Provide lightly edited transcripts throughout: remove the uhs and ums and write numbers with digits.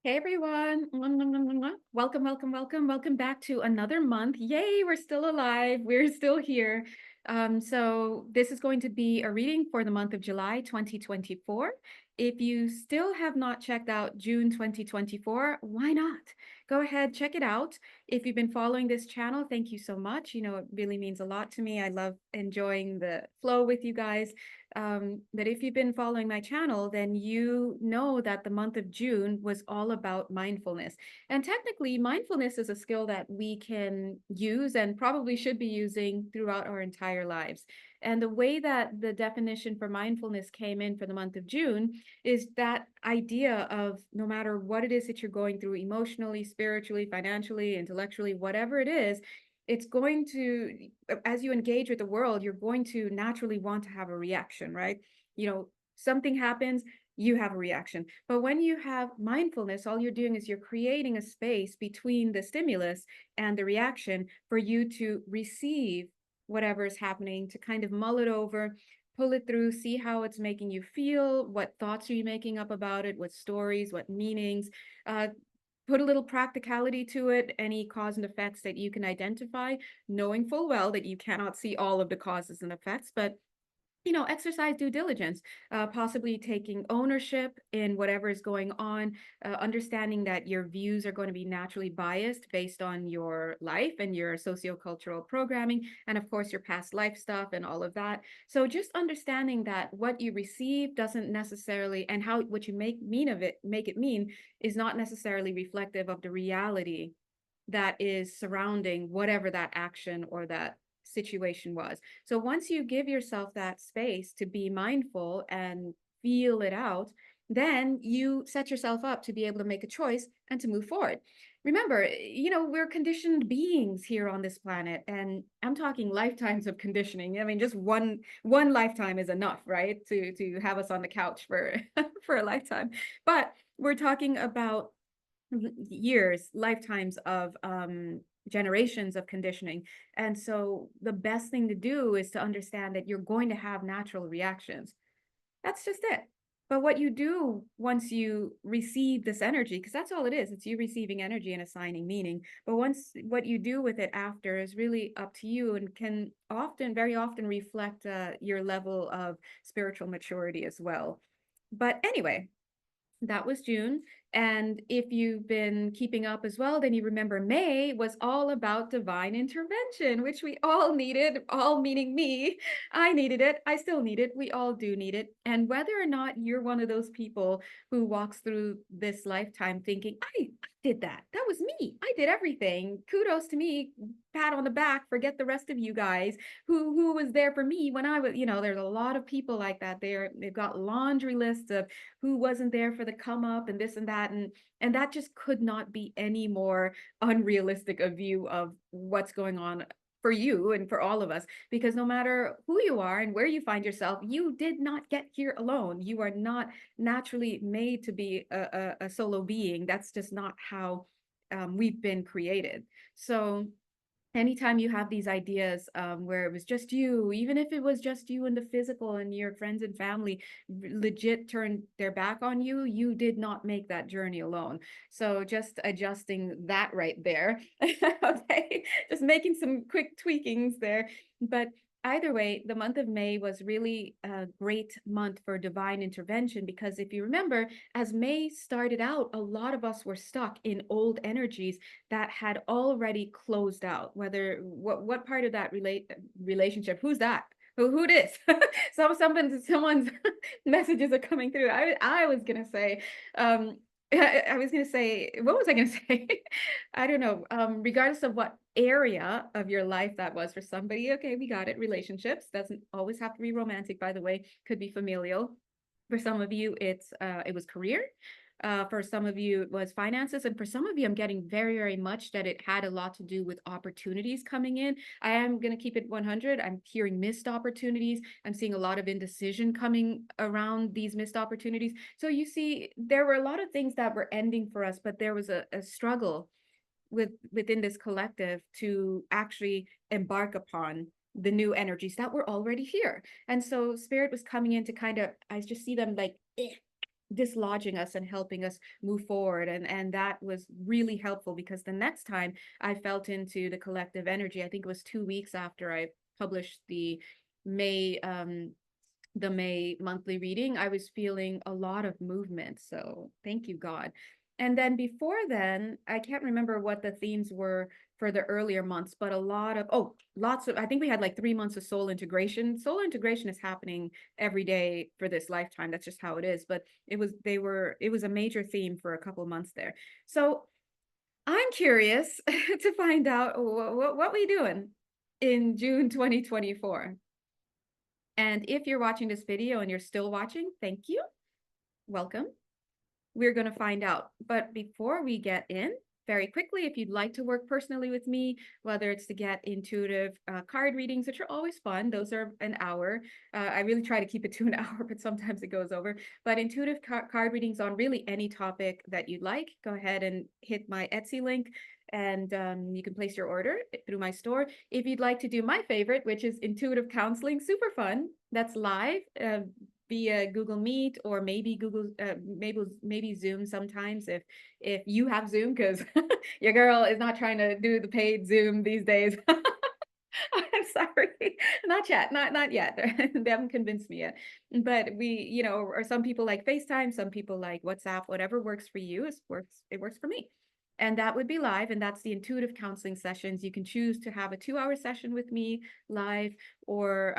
Hey everyone. Welcome, welcome, welcome. Welcome back to another month. Yay, we're still alive. We're still here. So this is going to be a reading for the month of July 2024. If you still have not checked out June 2024, why not? Go ahead, check it out. If you've been following this channel, thank you so much. You know, it really means a lot to me. I love enjoying the flow with you guys. But if you've been following my channel, then you know that the month of June was all about mindfulness. And technically, mindfulness is a skill that we can use and probably should be using throughout our entire lives. And the way that the definition for mindfulness came in for the month of June is that idea of no matter what it is that you're going through emotionally, spiritually, financially, intellectually, whatever it is, it's going to, as you engage with the world, you're going to naturally want to have a reaction, right? You know, something happens, you have a reaction. But when you have mindfulness, all you're doing is you're creating a space between the stimulus and the reaction for you to receive whatever is happening, to kind of mull it over, pull it through, see how it's making you feel, what thoughts are you making up about it, what stories, what meanings, put a little practicality to it, any cause and effects that you can identify, knowing full well that you cannot see all of the causes and effects, but exercise due diligence, possibly taking ownership in whatever is going on, understanding that your views are going to be naturally biased based on your life and your sociocultural programming, and of course, your past life stuff and all of that. So just understanding that what you receive doesn't necessarily, and how what you make it mean, is not necessarily reflective of the reality that is surrounding whatever that action or that situation was. So once you give yourself that space to be mindful and feel it out, then you set yourself up to be able to make a choice and to move forward. Remember, we're conditioned beings here on this planet, and I'm talking lifetimes of conditioning. I mean, just one lifetime is enough, right? To have us on the couch for for a lifetime. But we're talking about years, lifetimes of generations of conditioning. And so the best thing to do is to understand that you're going to have natural reactions. That's just it. But what you do once you receive this energy, because that's all it is, it's you receiving energy and assigning meaning. But once what you do with it after is really up to you and can often, very often reflect your level of spiritual maturity as well. But anyway, that was June. And if you've been keeping up as well, then you remember May was all about divine intervention, which we all needed, all meaning me. I needed it. I still need it. We all do need it. And whether or not you're one of those people who walks through this lifetime thinking, I did that. That was me. I did everything. Kudos to me. Pat on the back. Forget the rest of you guys who was there for me when I was, there's a lot of people like that. They've got laundry lists of who wasn't there for the come up and this and that, and that just could not be any more unrealistic a view of what's going on for you and for all of us, because no matter who you are and where you find yourself, you did not get here alone. You are not naturally made to be a solo being. That's just not how we've been created. So anytime you have these ideas where it was just you, even if it was just you in the physical and your friends and family legit turned their back on you, you did not make that journey alone. So just adjusting that right there. Okay, just making some quick tweakings there. But either way, the month of May was really a great month for divine intervention, because if you remember, as May started out, a lot of us were stuck in old energies that had already closed out. Whether what part of that relationship, who's that, who it is? Someone's messages are coming through. I was gonna say, I was gonna say, what was I gonna say? I don't know. Regardless of what area of your life that was for somebody, okay, we got it. Relationships doesn't always have to be romantic, by the way. Could be familial. For some of you, it was career. For some of you, it was finances. And for some of you, I'm getting very, very much that it had a lot to do with opportunities coming in. I am going to keep it 100. I'm hearing missed opportunities. I'm seeing a lot of indecision coming around these missed opportunities. So you see, there were a lot of things that were ending for us, but there was a struggle within this collective to actually embark upon the new energies that were already here. And so spirit was coming in to kind of, I just see them like, dislodging us and helping us move forward. And that was really helpful, because the next time I felt into the collective energy, I think it was 2 weeks after I published May the May monthly reading, I was feeling a lot of movement. So thank you, God. And then before then, I can't remember what the themes were for the earlier months, but a lot of, lots of, I think we had like 3 months of soul integration. Soul integration is happening every day for this lifetime. That's just how it is. But it was a major theme for a couple of months there. So I'm curious to find out what we doing in June 2024. And if you're watching this video and you're still watching, thank you. Welcome. We're going to find out. But before we get in, very quickly, if you'd like to work personally with me, whether it's to get intuitive card readings, which are always fun, those are an hour. I really try to keep it to an hour, but sometimes it goes over. But intuitive card readings on really any topic that you'd like, go ahead and hit my Etsy link, and you can place your order through my store. If you'd like to do my favorite, which is intuitive counseling, super fun, that's live via Google Meet, or maybe maybe Zoom sometimes if you have Zoom, because your girl is not trying to do the paid Zoom these days. I'm sorry, not yet, not yet. They haven't convinced me yet. But or some people like FaceTime, some people like WhatsApp, whatever works for you it works for me. And that would be live, and that's the intuitive counseling sessions. You can choose to have a 2-hour session with me live, or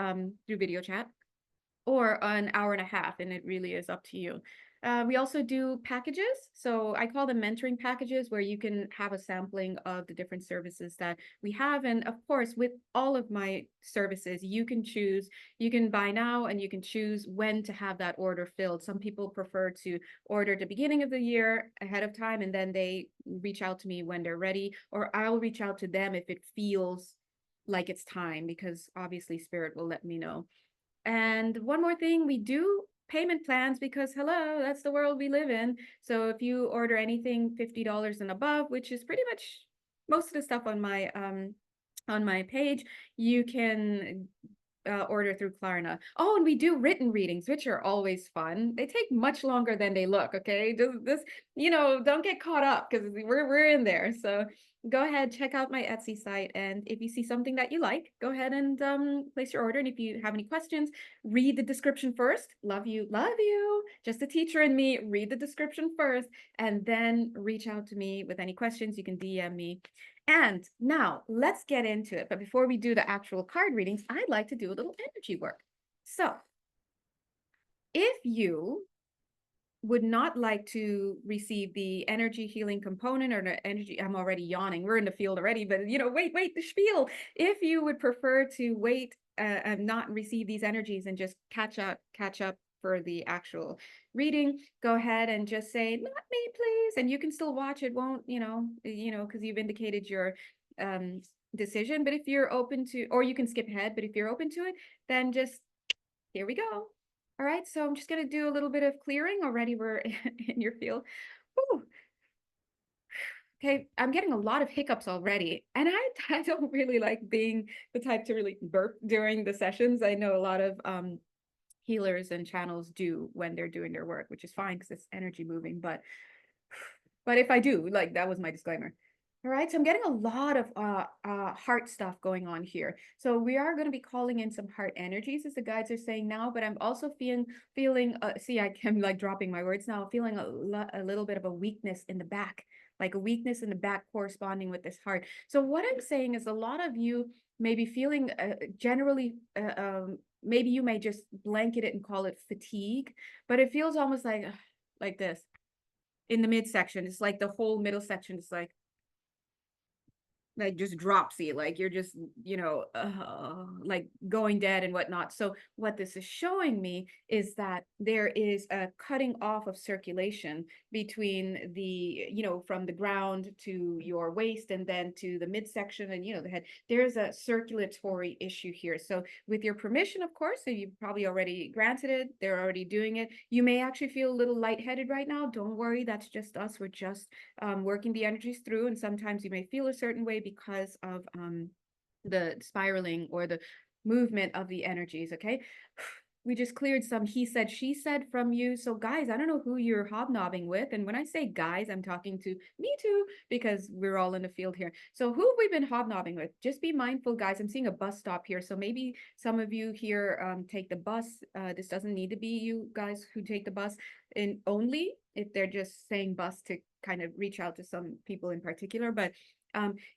through video chat, or an hour and a half, and it really is up to you. We also do packages. So I call them mentoring packages, where you can have a sampling of the different services that we have. And of course, with all of my services, you can buy now, and you can choose when to have that order filled. Some people prefer to order at the beginning of the year ahead of time, and then they reach out to me when they're ready, or I'll reach out to them if it feels like it's time, because obviously Spirit will let me know. And one more thing, we do payment plans, because hello, that's the world we live in. So if you order anything $50 and above, which is pretty much most of the stuff on my page, you can order through Klarna. Oh, and we do written readings, which are always fun. They take much longer than they look, okay? Just don't get caught up, because we're in there. So go ahead, check out my Etsy site, and if you see something that you like, go ahead and place your order. And if you have any questions, read the description first. Love you, love you. Just a teacher in me. Read the description first, and then reach out to me with any questions. You can DM me. And now let's get into it. But before we do the actual card readings, I'd like to do a little energy work. So if you would not like to receive the energy healing component, or the energy, I'm already yawning, we're in the field already, but wait, the spiel. If you would prefer to wait and not receive these energies, and just catch up for the actual reading, go ahead and just say, not me, please. And you can still watch. It won't, because you've indicated your decision. But if you're open to, or you can skip ahead, but if you're open to it, then just, here we go. All right, so I'm just going to do a little bit of clearing. Already we're in your field. Whew. Okay, I'm getting a lot of hiccups already. And I don't really like being the type to really burp during the sessions. I know a lot of healers and channels do when they're doing their work, which is fine because it's energy moving. But if I do, like, that was my disclaimer. All right, so I'm getting a lot of heart stuff going on here. So we are going to be calling in some heart energies, as the guides are saying now, but I'm also feeling see, I am like dropping my words now, feeling a little bit of a weakness in the back, like a weakness in the back corresponding with this heart. So what I'm saying is, a lot of you may be feeling generally, maybe you may just blanket it and call it fatigue, but it feels almost like this in the midsection. It's like the whole middle section is like just dropsy, like you're just like going dead and whatnot. So what this is showing me is that there is a cutting off of circulation between the from the ground to your waist, and then to the midsection, and the head. There's a circulatory issue here. So with your permission, of course, so you probably already granted it, they're already doing it, you may actually feel a little lightheaded right now. Don't worry, that's just us. We're just working the energies through, and sometimes you may feel a certain way because of the spiraling or the movement of the energies. Okay, we just cleared some he said, she said from you. So guys, I don't know who you're hobnobbing with. And when I say guys, I'm talking to me too, because we're all in the field here. So who have we been hobnobbing with? Just be mindful, guys. I'm seeing a bus stop here. So maybe some of you here take the bus. This doesn't need to be you guys who take the bus in only if they're just saying bus to kind of reach out to some people in particular. But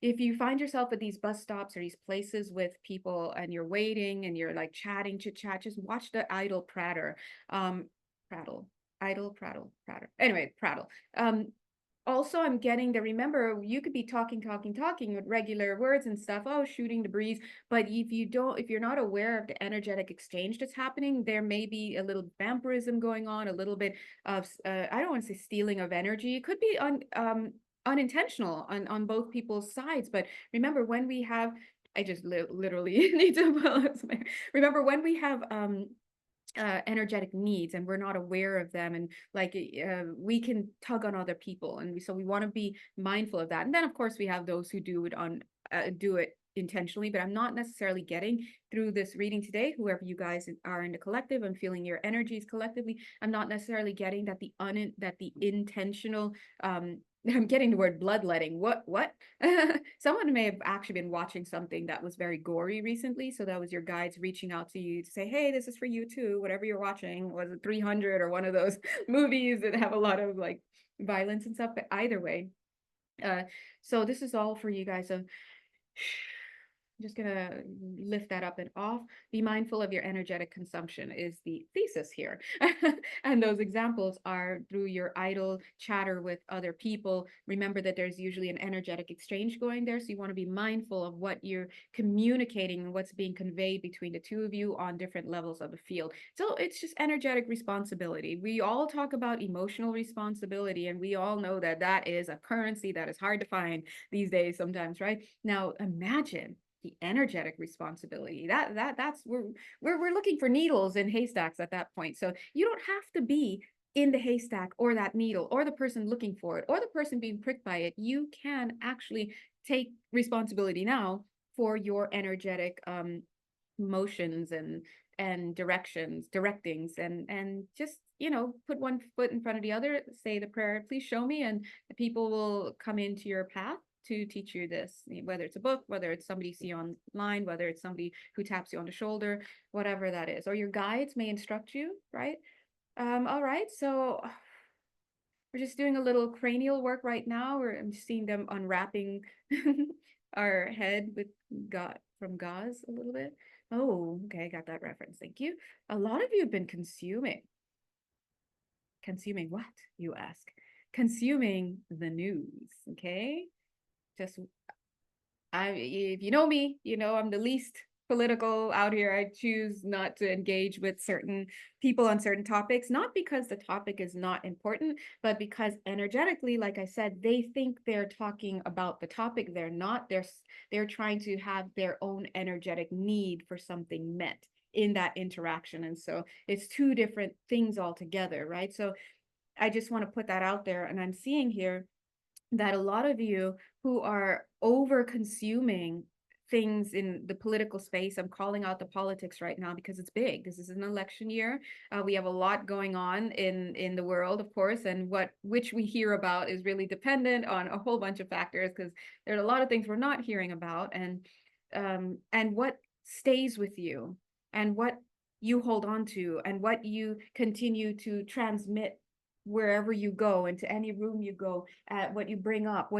if you find yourself at these bus stops or these places with people and you're waiting and you're like chatting, chit chat, just watch the idle pratter. Prattle, idle prattle, pratter. Anyway, prattle. Also, I'm getting the remember you could be talking with regular words and stuff. Oh, shooting the breeze. But if you're not aware of the energetic exchange that's happening, there may be a little vampirism going on, a little bit of I don't want to say stealing of energy. It could be unintentional on both people's sides. But remember, when we have, I just literally need to remember when we have energetic needs and we're not aware of them, and like we can tug on other people, and so we want to be mindful of that. And then of course we have those who do it intentionally. But I'm not necessarily getting through this reading today, whoever you guys are in the collective, I'm feeling your energies collectively. I'm not necessarily getting that the intentional I'm getting the word bloodletting. What? Someone may have actually been watching something that was very gory recently. So that was your guides reaching out to you to say, hey, this is for you too. Whatever you're watching, was it 300 or one of those movies that have a lot of like violence and stuff? But either way, uh, so this is all for you guys. So I'm just gonna lift that up and off. Be mindful of your energetic consumption is the thesis here. And those examples are through your idle chatter with other people. Remember that there's usually an energetic exchange going there. So you want to be mindful of what you're communicating and what's being conveyed between the two of you on different levels of the field. So it's just energetic responsibility. We all talk about emotional responsibility, and we all know that that is a currency that is hard to find these days sometimes, right? Now imagine the energetic responsibility that's we're looking for needles in haystacks at that point. So you don't have to be in the haystack or that needle or the person looking for it or the person being pricked by it. You can actually take responsibility now for your energetic motions and directings, and just put one foot in front of the other, say the prayer, please show me, and the people will come into your path to teach you this, whether it's a book, whether it's somebody you see online, whether it's somebody who taps you on the shoulder, whatever that is, or your guides may instruct you, right? All right, so we're just doing a little cranial work right now, where I'm seeing them unwrapping our head with from gauze a little bit. Oh, okay, got that reference. Thank you. A lot of you have been consuming. Consuming what, you ask? Consuming the news, okay? Just if you know me, I'm the least political out here. I choose not to engage with certain people on certain topics, not because the topic is not important, but because energetically, like I said, they think they're talking about the topic. They're not. They're trying to have their own energetic need for something met in that interaction. And so it's two different things altogether, right? So I just want to put that out there. And I'm seeing here that a lot of you who are over consuming things in the political space, I'm calling out the politics right now because it's big. This is an election year. We have a lot going on in the world, of course, and which we hear about is really dependent on a whole bunch of factors, because there are a lot of things we're not hearing about, and what stays with you, and what you hold on to, and what you continue to transmit wherever you go, into any room you go, what you bring up,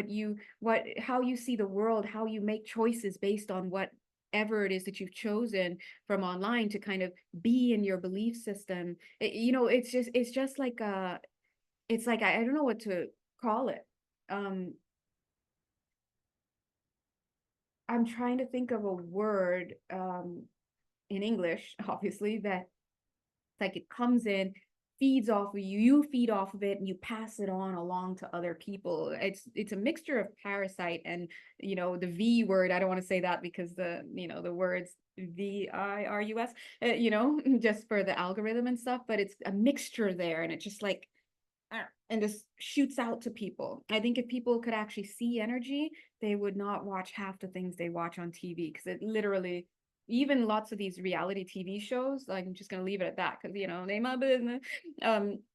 how you see the world, how you make choices based on whatever it is that you've chosen from online to kind of be in your belief system. It's just like it's like I don't know what to call it. I'm trying to think of a word in English, obviously, that like it comes in, feeds off of you, you feed off of it, and you pass it on along to other people. It's a mixture of parasite and the V word. I don't want to say that because the words VIRUS, just for the algorithm and stuff, but it's a mixture there, and it just like and just shoots out to people. I think if people could actually see energy, they would not watch half the things they watch on TV, because it literally even lots of these reality TV shows, like, I'm just going to leave it at that because, name my business.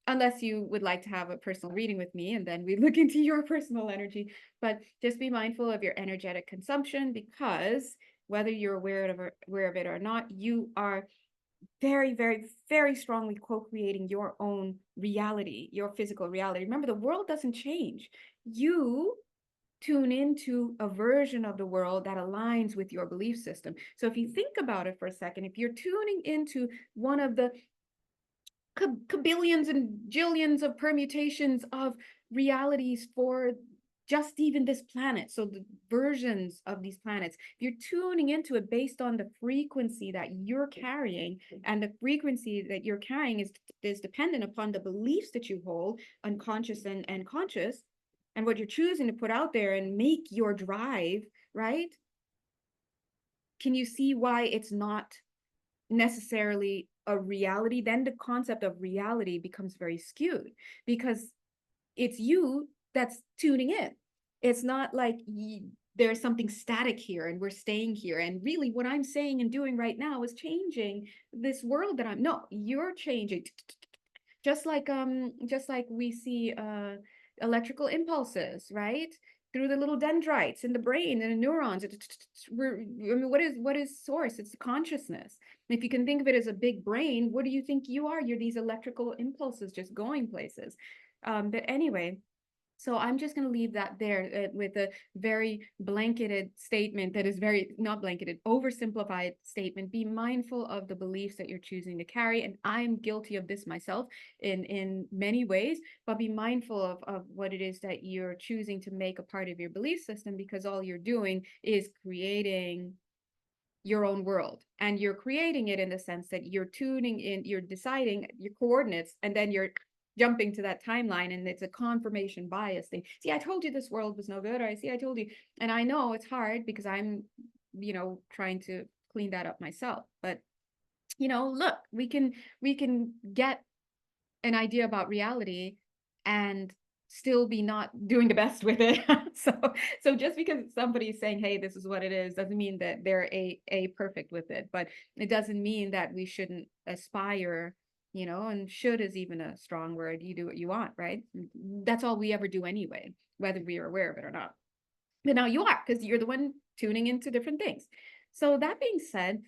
Unless you would like to have a personal reading with me and then we look into your personal energy. But just be mindful of your energetic consumption, because whether you're aware of it or not, you are very, very, very strongly co-creating your own reality, your physical reality. Remember, the world doesn't change. You tune into a version of the world that aligns with your belief system. So if you think about it for a second, if you're tuning into one of the kabillions and jillions of permutations of realities for just even this planet, so the versions of these planets, if you're tuning into it based on the frequency that you're carrying, and the frequency that you're carrying is dependent upon the beliefs that you hold, unconscious and conscious, and what you're choosing to put out there and make your drive, right? Can you see why it's not necessarily a reality? Then the concept of reality becomes very skewed, because it's you that's tuning in. It's not like there's something static here and we're staying here. And really, what I'm saying and doing right now is changing this world that I'm. No, you're changing. Just like we see electrical impulses, right? Through the little dendrites in the brain and the neurons. What is source? It's consciousness. If you can think of it as a big brain, what do you think you are? You're these electrical impulses just going places. But anyway, so I'm just going to leave that there with a very blanketed statement that is very, not blanketed, oversimplified statement. Be mindful of the beliefs that you're choosing to carry. And I'm guilty of this myself in many ways, but be mindful of what it is that you're choosing to make a part of your belief system, because all you're doing is creating your own world, and you're creating it in the sense that you're tuning in, you're deciding your coordinates, and then you're jumping to that timeline, and it's a confirmation bias thing. See, I told you this world was no good. I told you. And I know it's hard because I'm trying to clean that up myself. But look, we can get an idea about reality and still be not doing the best with it. So just because somebody's saying, hey, this is what it is, doesn't mean that they're a perfect with it. But it doesn't mean that we shouldn't aspire, and should is even a strong word. You do what you want, right? That's all we ever do anyway, whether we are aware of it or not. But now you are, because you're the one tuning into different things. So that being said,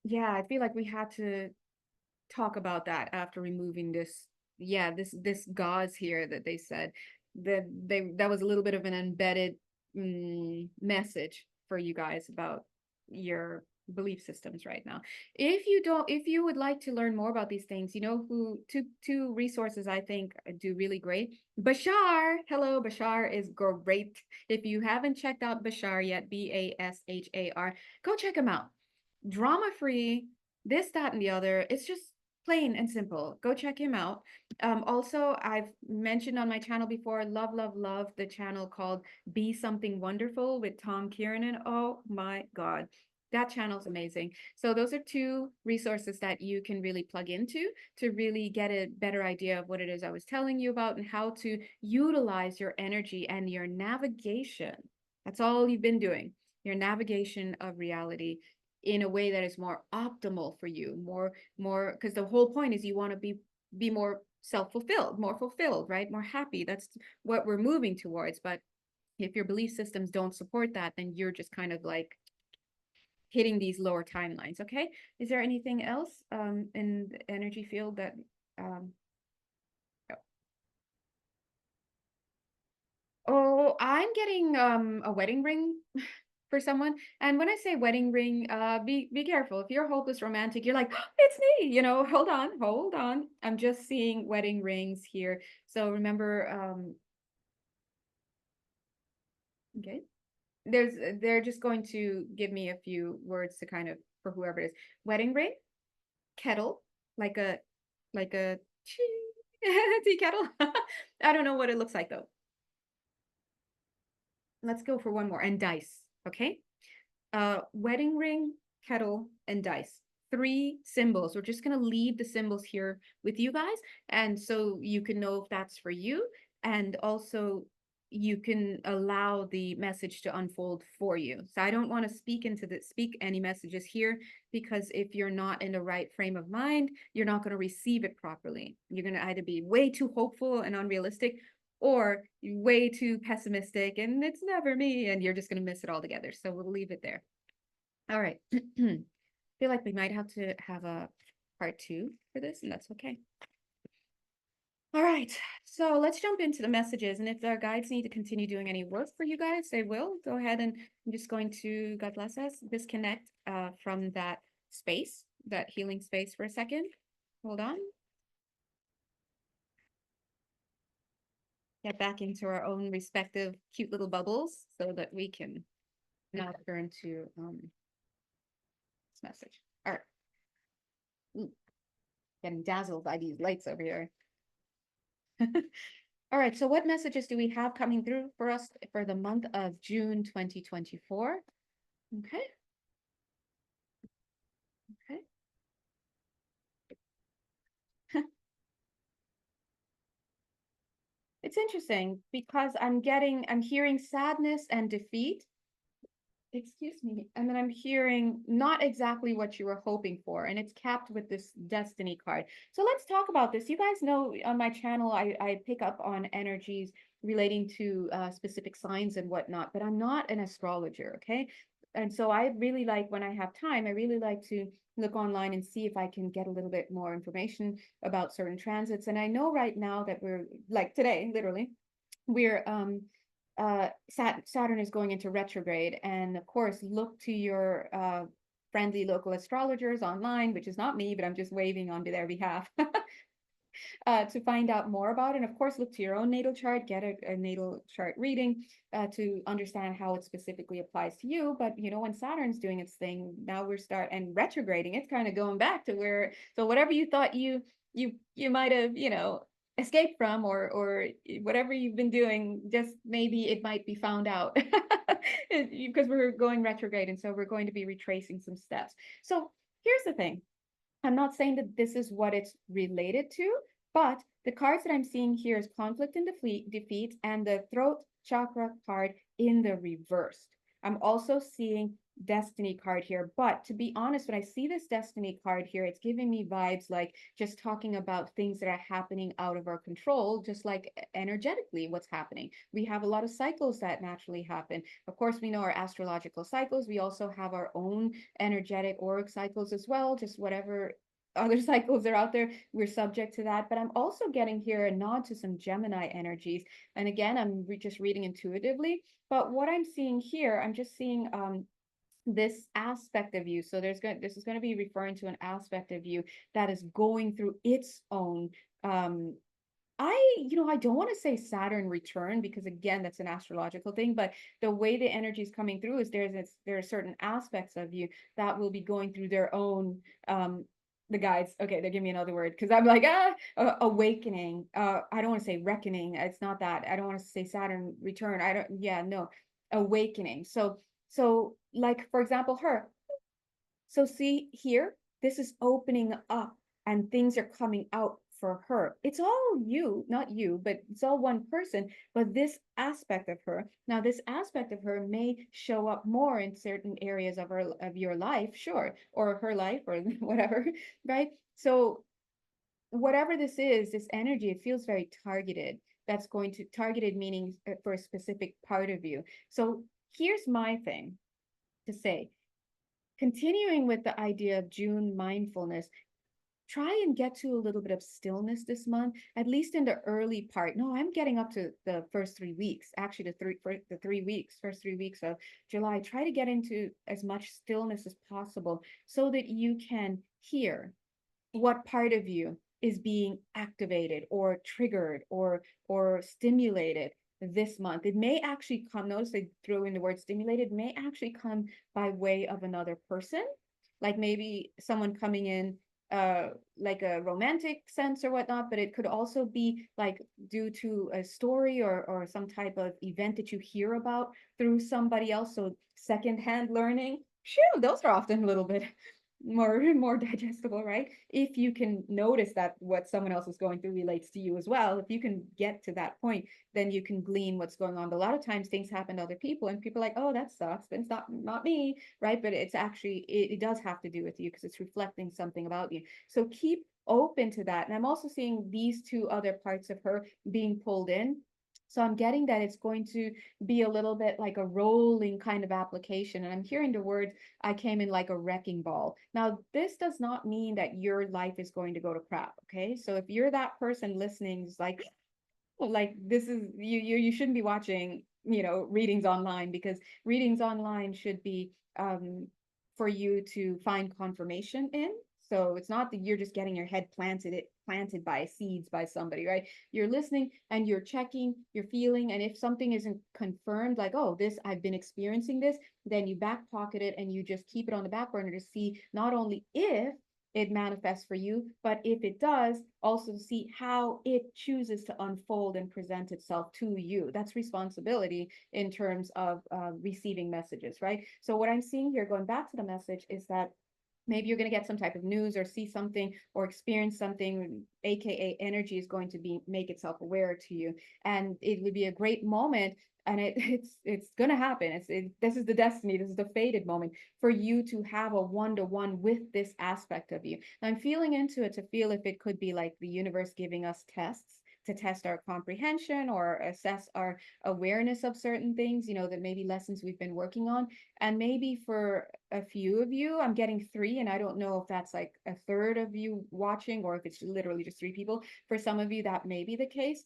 yeah, I feel like we had to talk about that after removing this, yeah, this gauze here that they said that was a little bit of an embedded message for you guys about your belief systems right now. If you would like to learn more about these things, who two resources I think do really great. Bashar, hello, Bashar is great. If you haven't checked out Bashar yet, Bashar, go check him out. Drama free, this, that, and the other. It's just plain and simple. Go check him out. Also, I've mentioned on my channel before, love the channel called Be Something Wonderful with Tom Kiernan. Oh my God. That channel's amazing. So those are two resources that you can really plug into to really get a better idea of what it is I was telling you about, and how to utilize your energy and your navigation. That's all you've been doing, your navigation of reality, in a way that is more optimal for you, more because the whole point is you want to be more self-fulfilled, more fulfilled, right? More happy. That's what we're moving towards. But if your belief systems don't support that, then you're just kind of like hitting these lower timelines. Okay, is there anything else in the energy field that um oh, I'm getting a wedding ring for someone. And when I say wedding ring, be careful. If you're a hopeless romantic, you're like, oh, it's me, hold on. I'm just seeing wedding rings here. So remember, okay. They're just going to give me a few words to kind of, for whoever it is. Wedding ring, kettle, like a tea kettle. I don't know what it looks like though. Let's go for one more. And dice, okay? Wedding ring, kettle, and dice. Three symbols. We're just going to leave the symbols here with you guys. And so you can know if that's for you. And also you can allow the message to unfold for you. So I don't want to speak any messages here, because if you're not in the right frame of mind, you're not going to receive it properly. You're going to either be way too hopeful and unrealistic, or way too pessimistic and it's never me, and you're just going to miss it altogether. So we'll leave it there. All right. Feel like we might have to have a part 2 for this, and that's okay. All right, so let's jump into the messages. And if our guides need to continue doing any work for you guys, they will. Go ahead, and I'm just going to, God bless us, disconnect from that space, that healing space for a second. Hold on. Get back into our own respective cute little bubbles so that we can now turn to this message. All right. Ooh, getting dazzled by these lights over here. All right, so what messages do we have coming through for us for the month of June 2024? Okay. Okay. It's interesting because I'm hearing sadness and defeat. Excuse me. And then I'm hearing not exactly what you were hoping for, and it's capped with this destiny card. So let's talk about this. You guys know on my channel, I pick up on energies relating to specific signs and whatnot, but I'm not an astrologer, okay? And so I really like, when I have time, I really like to look online and see if I can get a little bit more information about certain transits. And I know right now that we're, like today, literally, we're Saturn is going into retrograde, and of course, look to your friendly local astrologers online, which is not me, but I'm just waving on their behalf. To find out more about it. And of course, look to your own natal chart, get a natal chart reading to understand how it specifically applies to you. But you know, when Saturn's doing its thing, now and retrograding, it's kind of going back to where, so whatever you thought you might have, escaped from, or whatever you've been doing, just maybe it might be found out because we're going retrograde, and so we're going to be retracing some steps. So here's the thing. I'm not saying that this is what it's related to, but the cards that I'm seeing here is conflict and defeat, and the throat chakra card in the reversed. I'm also seeing destiny card here, but to be honest, when I see this destiny card here, it's giving me vibes like just talking about things that are happening out of our control, just like energetically what's happening. We have a lot of cycles that naturally happen. Of course, we know our astrological cycles. We also have our own energetic auric cycles as well, just whatever other cycles are out there, we're subject to that. But I'm also getting here a nod to some Gemini energies. And again, I'm just reading intuitively. But what I'm seeing here, I'm just seeing this aspect of you. So this is going to be referring to an aspect of you that is going through its own I don't want to say Saturn return, because again, that's an astrological thing, but the way the energy is coming through is there are certain aspects of you that will be going through their own the guides. Okay, they give me another word because I'm like, awakening. I don't want to say reckoning. It's not that. I don't want to say Saturn return. No, awakening. So like, for example, her. So see here, this is opening up and things are coming out for her. It's all you, not you, but it's all one person. But this aspect of her, now this aspect of her may show up more in certain areas of your life, sure, or her life, or whatever, right? So whatever this is, this energy, it feels very targeted. That's going to targeted meaning for a specific part of you. So here's my thing to say. Continuing with the idea of June mindfulness, try and get to a little bit of stillness this month, at least in the early part. No, I'm getting up to the first 3 weeks, actually first 3 weeks of July. Try to get into as much stillness as possible so that you can hear what part of you is being activated or triggered or stimulated this month. It may actually come, notice they throw in the word stimulated, may actually come by way of another person, like maybe someone coming in like a romantic sense or whatnot, but it could also be like due to a story or some type of event that you hear about through somebody else. So secondhand learning, those are often a little bit more digestible, right? If you can notice that what someone else is going through relates to you as well, if you can get to that point, then you can glean what's going on. But a lot of times things happen to other people and people are like, oh, that sucks, but it's not me, right? But it's actually it does have to do with you because it's reflecting something about you. So keep open to that. And I'm also seeing these two other parts of her being pulled in. So I'm getting that it's going to be a little bit like a rolling kind of application. And I'm hearing the word I came in like a wrecking ball. Now, this does not mean that your life is going to go to crap. Okay. So if you're that person listening, is like this is you shouldn't be watching, readings online, because readings online should be for you to find confirmation in. So it's not that you're just getting your head planted by seeds by somebody, right? You're listening and you're checking, you're feeling, and if something isn't confirmed, like, oh, this I've been experiencing this, then you back pocket it and you just keep it on the back burner to see not only if it manifests for you, but if it does, also see how it chooses to unfold and present itself to you. That's responsibility in terms of receiving messages, right? So, what I'm seeing here, going back to the message, is that maybe you're going to get some type of news or see something or experience something, aka energy is going to be make itself aware to you, and it would be a great moment. And it's going to happen. This is the destiny, this is the fated moment for you to have a one-to-one with this aspect of you. And I'm feeling into it to feel if it could be like the universe giving us tests to test our comprehension or assess our awareness of certain things, that maybe lessons we've been working on. And maybe for a few of you, I'm getting three, and I don't know if that's like a third of you watching or if it's literally just three people. For some of you, that may be the case.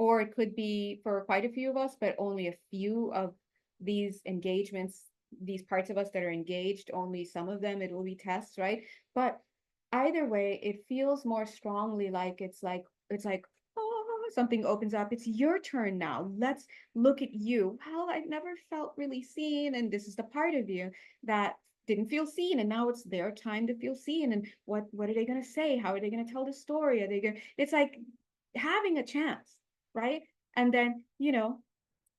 Or it could be for quite a few of us, but only a few of these engagements, these parts of us that are engaged, only some of them, it will be tests, right? But either way, it feels more strongly like it's like, oh, something opens up. It's your turn now. Let's look at you. Well, I've never felt really seen, and this is the part of you that didn't feel seen, and now it's their time to feel seen. And what are they going to say? How are they going to tell the story? Are they going? It's like having a chance, right? And then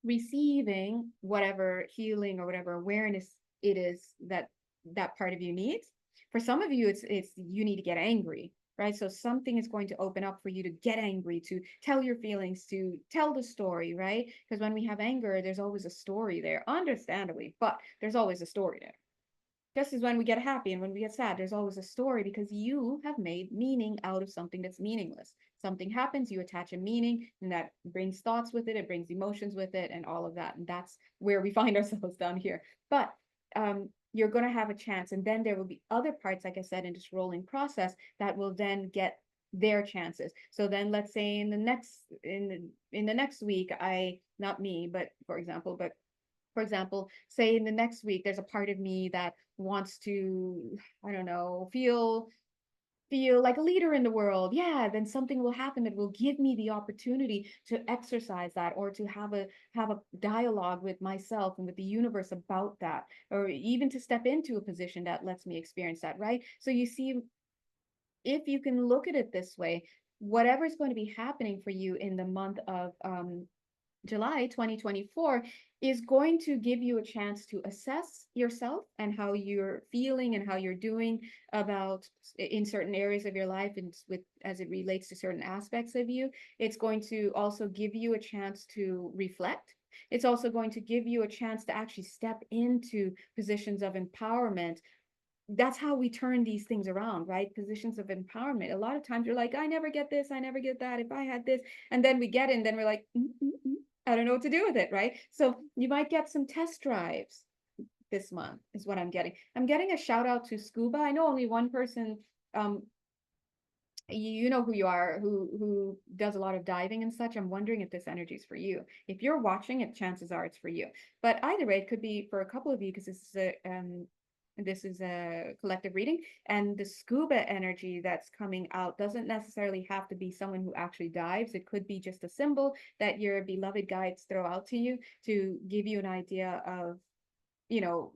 receiving whatever healing or whatever awareness it is that that part of you needs. For some of you, it's you need to get angry, right? So something is going to open up for you to get angry, to tell your feelings, to tell the story, right? Because when we have anger, there's always a story there, understandably, but there's always a story there. Just as when we get happy and when we get sad, there's always a story because you have made meaning out of something that's meaningless. Something happens, you attach a meaning, and that brings thoughts with it brings emotions with it, and all of that. And that's where we find ourselves down here. But you're going to have a chance. And then there will be other parts, like I said, in this rolling process that will then get their chances. So then let's say in the next week, not me, but for example, say in the next week, there's a part of me that wants to, I don't know, feel like a leader in the world. Yeah, then something will happen that will give me the opportunity to exercise that, or to have a dialogue with myself and with the universe about that, or even to step into a position that lets me experience that, right? So you see, if you can look at it this way, whatever is going to be happening for you in the month of July 2024 is going to give you a chance to assess yourself and how you're feeling and how you're doing about in certain areas of your life, and with as it relates to certain aspects of you. It's going to also give you a chance to reflect. It's also going to give you a chance to actually step into positions of empowerment. That's how we turn these things around, right? Positions of empowerment. A lot of times you're like, I never get this, I never get that. If I had this, and then we get it, and then we're like, I don't know what to do with it, right? So you might get some test drives this month, is what I'm getting. I'm getting a shout out to Scuba. I know only one person. Um, you know who you are, who does a lot of diving and such. I'm wondering if this energy is for you. If you're watching it, chances are it's for you. But either way, it could be for a couple of you, because this is a collective reading, and the scuba energy that's coming out doesn't necessarily have to be someone who actually dives. It could be just a symbol that your beloved guides throw out to you to give you an idea of,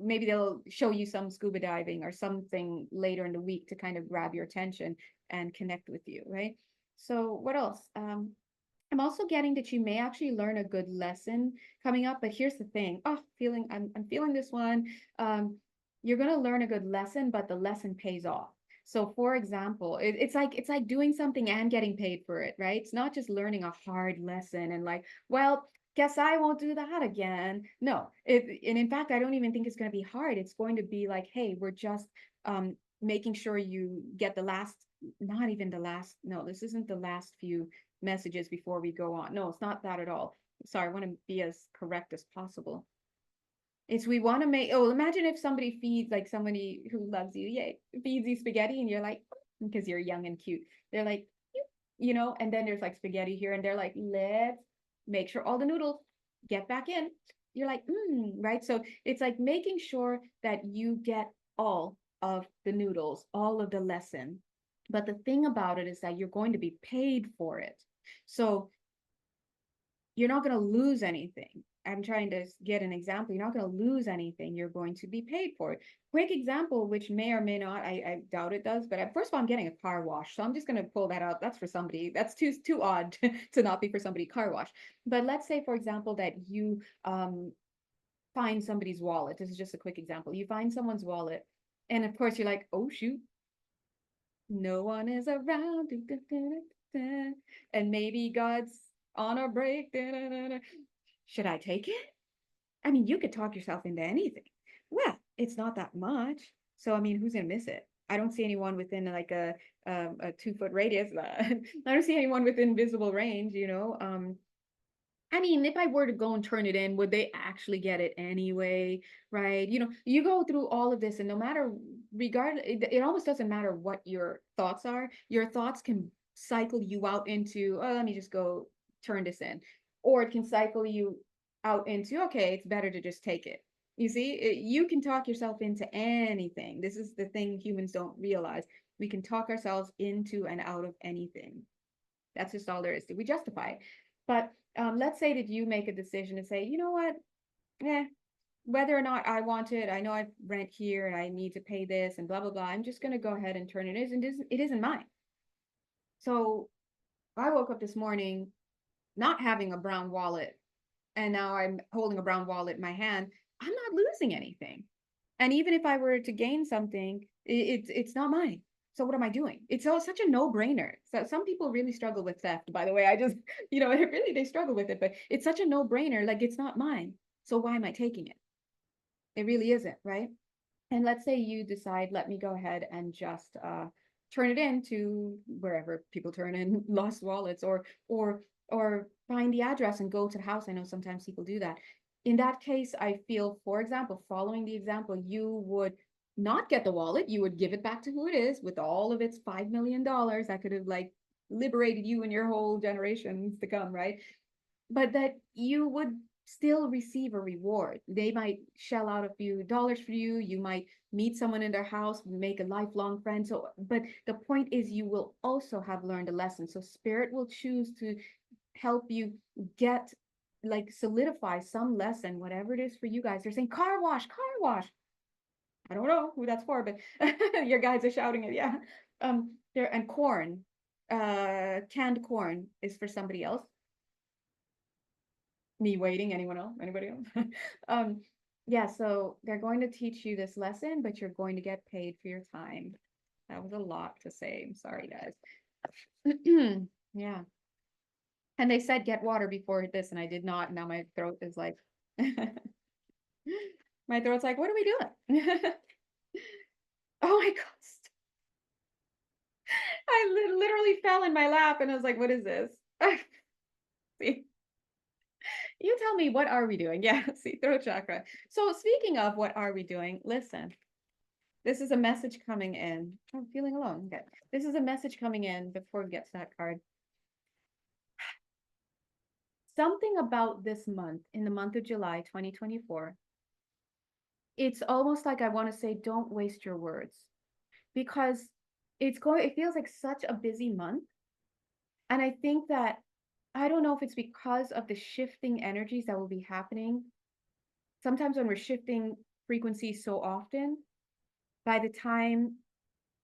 maybe they'll show you some scuba diving or something later in the week to kind of grab your attention and connect with you, right? So what else? I'm also getting that you may actually learn a good lesson coming up, but here's the thing. I'm feeling this one. you're going to learn a good lesson, but the lesson pays off. So for example, it's like doing something and getting paid for it, right? It's not just learning a hard lesson and like, well, guess I won't do that again. No, and in fact, I don't even think it's going to be hard. It's going to be like, hey, we're just making sure you get the last, not even the last, no, this isn't the last few messages before we go on. No, it's not that at all. Sorry, I want to be as correct as possible. It's we want to make, oh, imagine if somebody feeds, like somebody who loves you, yay, feeds you spaghetti and you're like, because you're young and cute. They're like, and then there's like spaghetti here and they're like, let's make sure all the noodles get back in. You're like, right? So it's like making sure that you get all of the noodles, all of the lesson. But the thing about it is that you're going to be paid for it. So you're not going to lose anything. I'm trying to get an example. You're not going to lose anything. You're going to be paid for it. Quick example, which may or may not, I doubt it does, but first of all, I'm getting a car wash. So I'm just going to pull that out. That's for somebody. That's too odd to not be for somebody car wash. But let's say, for example, that you find somebody's wallet. This is just a quick example. You find someone's wallet. And of course, you're like, oh, shoot, no one is around. And maybe God's on a break. Should I take it? I mean, you could talk yourself into anything. Well, it's not that much. So, I mean, who's going to miss it? I don't see anyone within like a 2 foot radius. I don't see anyone within visible range, I mean, if I were to go and turn it in, would they actually get it anyway? Right? You go through all of this, and no matter it almost doesn't matter what your thoughts are. Your thoughts can cycle you out into, oh, let me just go turn this in, or it can cycle you out into, okay, it's better to just take it. You see, you can talk yourself into anything. This is the thing humans don't realize. We can talk ourselves into and out of anything. That's just all there is to. We justify it. But let's say that you make a decision to say, you know what, whether or not I want it, I know I rent here and I need to pay this and blah blah blah. I'm just going to go ahead and turn it in. It isn't mine. So I woke up this morning not having a brown wallet, and now I'm holding a brown wallet in my hand. I'm not losing anything. And even if I were to gain something, it's not mine. So what am I doing? It's such a no-brainer. So some people really struggle with theft, by the way. I just, really they struggle with it, but it's such a no-brainer. Like it's not mine. So why am I taking it? It really isn't, right? And let's say you decide, let me go ahead and just turn it in to wherever people turn in lost wallets, or find the address and go to the house. I know sometimes people do that. In that case, I feel, for example, following the example, you would not get the wallet. You would give it back to who it is with all of its $5 million that could have like liberated you and your whole generations to come, right? But that you would still receive a reward. They might shell out a few dollars for you. You might meet someone in their house, make a lifelong friend. So, but the point is, you will also have learned a lesson. So, spirit will choose to help you get, like, solidify some lesson, whatever it is for you guys. They're saying car wash, car wash. I don't know who that's for, but your guys are shouting it. Yeah. There, and corn, canned corn is for somebody else. Me waiting, anyone else? Anybody else? Yeah, so they're going to teach you this lesson, but you're going to get paid for your time. That was a lot to say. I'm sorry, guys. Yeah. And they said get water before this, and I did not. Now my throat is like, my throat's like, what are we doing? Oh my gosh. I literally fell in my lap and I was like, what is this? See? You tell me, what are we doing? Yeah, see, throat chakra. So speaking of what are we doing, listen, this is a message coming in. I'm feeling alone. Okay. This is a message coming in before we get to that card. Something about this month, in the month of July 2024, it's almost like I want to say, don't waste your words, because it feels like such a busy month. And I think that, I don't know if it's because of the shifting energies that will be happening. Sometimes when we're shifting frequencies so often, by the time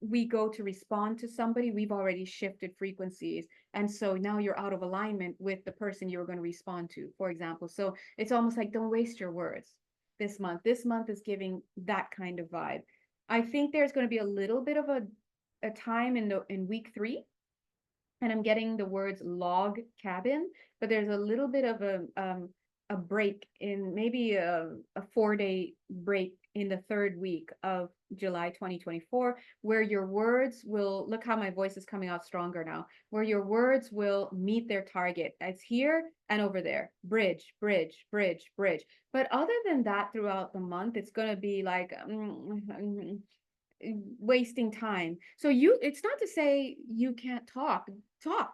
we go to respond to somebody, we've already shifted frequencies. And so now you're out of alignment with the person you were going to respond to, for example. So it's almost like, don't waste your words. this month. This month is giving that kind of vibe. I think there's going to be a little bit of a time in week 3, and I'm getting the words log cabin, but there's a little bit of a break in maybe a 4-day break in the 3rd week of July 2024, where your words will, look how my voice is coming out stronger now, where your words will meet their target. It's here and over there. Bridge, bridge, bridge, bridge. But other than that, throughout the month, it's going to be like wasting time. So it's not to say you can't talk,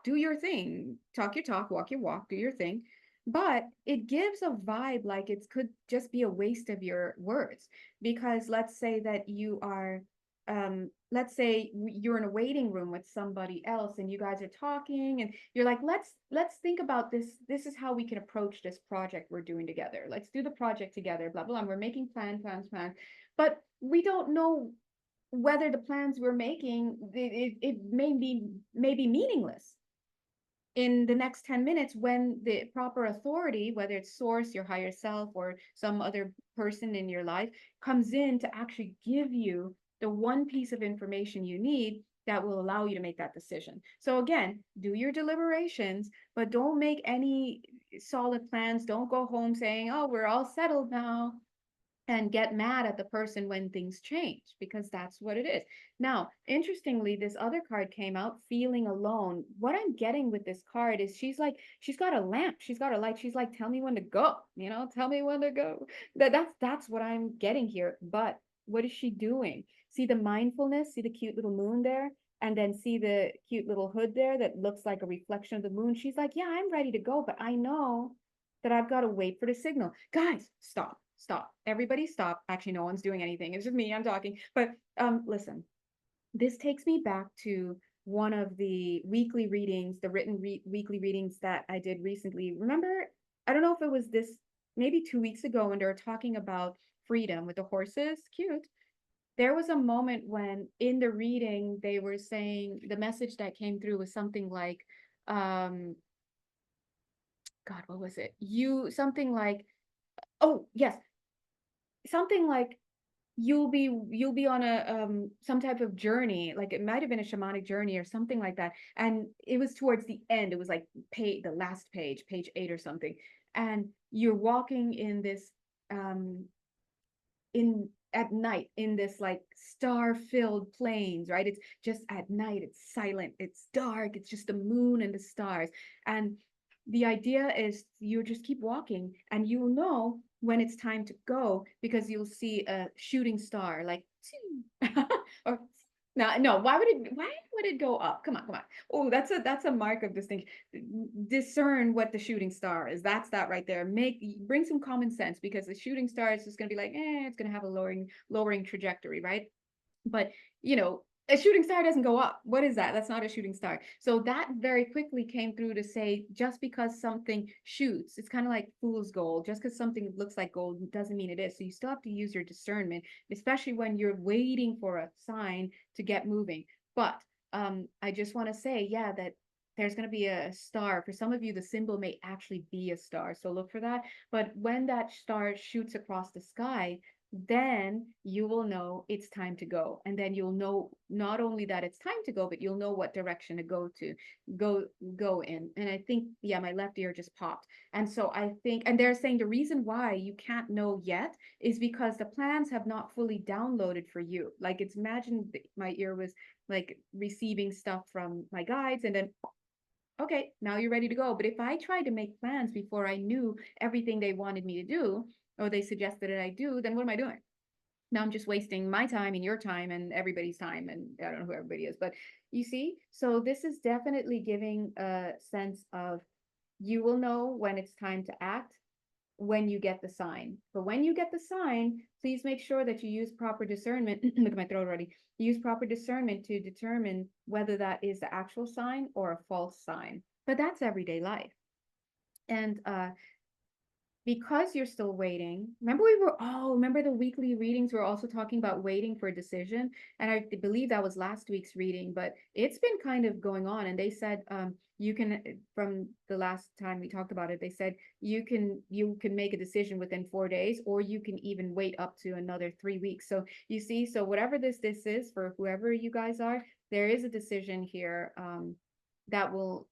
do your thing, talk your talk, walk your walk, do your thing. But it gives a vibe like it could just be a waste of your words. Because let's say that you are, let's say you're in a waiting room with somebody else and you guys are talking and you're like, let's think about this. This is how we can approach this project we're doing together. Let's do the project together, blah, blah, blah. We're making plans. But we don't know whether the plans we're making, it may be meaningless in the next 10 minutes when the proper authority, whether it's source, your higher self, or some other person in your life, comes in to actually give you the one piece of information you need that will allow you to make that decision. So again, do your deliberations, but don't make any solid plans. Don't go home saying, oh, we're all settled now, and get mad at the person when things change, because that's what it is. Now, interestingly, this other card came out, feeling alone. What I'm getting with this card is she's got a lamp, she's got a light, she's like, tell me when to go, tell me when to go. That's what I'm getting here. But what is she doing? See the mindfulness, see the cute little moon there, and then see the cute little hood there that looks like a reflection of the moon. She's like, yeah, I'm ready to go, but I know that I've got to wait for the signal. Guys, stop. Everybody stop. Actually, no one's doing anything. It's just me, I'm talking. But listen, this takes me back to one of the weekly readings, the written weekly readings that I did recently. Remember, I don't know if it was this, maybe 2 weeks ago, when they were talking about freedom with the horses. Cute. There was a moment when in the reading, they were saying the message that came through was something like, God, what was it? Something like, oh, yes, something like you'll be on a some type of journey, like it might have been a shamanic journey or something like that, and it was towards the end, it was like the last page 8 or something, and you're walking in this in at night in this like star-filled plains, right? It's just at night, it's silent, it's dark, it's just the moon and the stars. And the idea is you just keep walking and you will know when it's time to go, because you'll see a shooting star like or no, why would it go up? Come on. Oh, that's a mark of distinction. Discern what the shooting star is. That's that right there. Bring some common sense, because the shooting star is just going to be like, it's going to have a lowering trajectory, right? But a shooting star doesn't go up. What is that? That's not a shooting star. So that very quickly came through to say, just because something shoots, it's kind of like fool's gold. Just because something looks like gold doesn't mean it is. So you still have to use your discernment, especially when you're waiting for a sign to get moving. But I just want to say, yeah, that there's going to be a star. For some of you, the symbol may actually be a star. So look for that. But when that star shoots across the sky, then you will know it's time to go. And then you'll know not only that it's time to go, but you'll know what direction to go in. And I think, yeah, my left ear just popped. And so I think, and they're saying the reason why you can't know yet is because the plans have not fully downloaded for you. Like, it's, imagine my ear was like receiving stuff from my guides, and then okay, now you're ready to go. But if I tried to make plans before I knew everything they wanted me to do, or they suggested that I do, then what am I doing? Now I'm just wasting my time and your time and everybody's time. And I don't know who everybody is, but you see, so this is definitely giving a sense of, you will know when it's time to act when you get the sign. But when you get the sign, please make sure that you use proper discernment. Look at my throat already. Use proper discernment to determine whether that is the actual sign or a false sign. But that's everyday life. And because you're still waiting. Remember the weekly readings were also talking about waiting for a decision. And I believe that was last week's reading, but it's been kind of going on. And they said, you can, from the last time we talked about it, they said you can make a decision within 4 days, or you can even wait up to another 3 weeks. So you see, so whatever this is for whoever you guys are, there is a decision here, that will